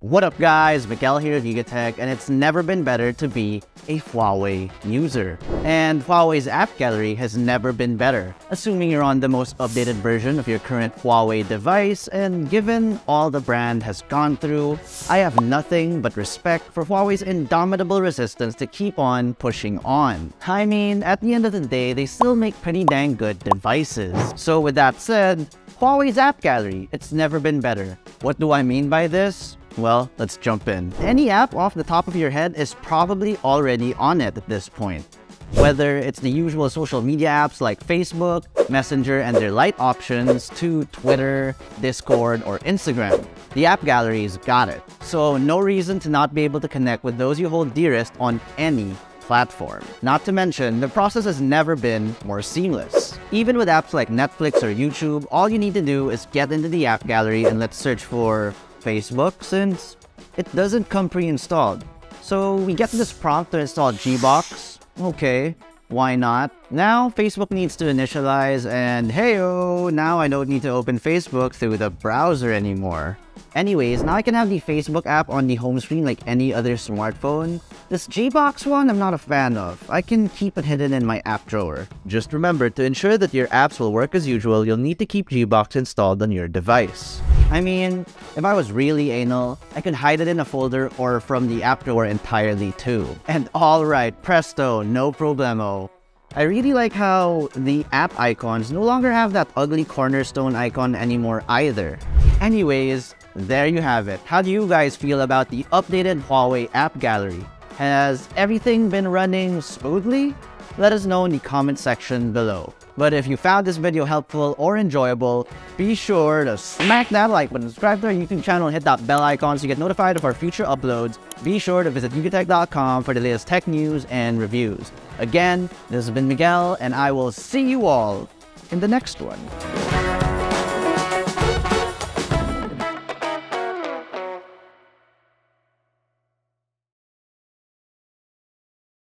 What up guys, Miguel here at Gigatech, and it's never been better to be a Huawei user. And Huawei's app gallery has never been better, assuming you're on the most updated version of your current Huawei device, and given all the brand has gone through, I have nothing but respect for Huawei's indomitable resistance to keep on pushing on. I mean, at the end of the day, they still make pretty dang good devices. So with that said, Huawei's app gallery, it's never been better. What do I mean by this? Well, let's jump in. Any app off the top of your head is probably already on it at this point. Whether it's the usual social media apps like Facebook, Messenger, and their light options, to Twitter, Discord, or Instagram, the app gallery's got it. So no reason to not be able to connect with those you hold dearest on any platform. Not to mention, the process has never been more seamless. Even with apps like Netflix or YouTube, all you need to do is get into the app gallery and let's search for Facebook, since it doesn't come pre-installed. So we get this prompt to install Gbox. Okay, why not? Now Facebook needs to initialize, and heyo, now I don't need to open Facebook through the browser anymore. Anyways, now I can have the Facebook app on the home screen like any other smartphone. This Gbox one, I'm not a fan of. I can keep it hidden in my app drawer. Just remember, to ensure that your apps will work as usual, you'll need to keep Gbox installed on your device. I mean, if I was really anal, I could hide it in a folder or from the app drawer entirely too. And alright, presto, no problemo. I really like how the app icons no longer have that ugly cornerstone icon anymore either. Anyways, there you have it. How do you guys feel about the updated Huawei app gallery? Has everything been running smoothly? Let us know in the comment section below. But if you found this video helpful or enjoyable, be sure to smack that like button, subscribe to our YouTube channel, and hit that bell icon so you get notified of our future uploads. Be sure to visit gigatech.com for the latest tech news and reviews. Again, this has been Miguel, and I will see you all in the next one.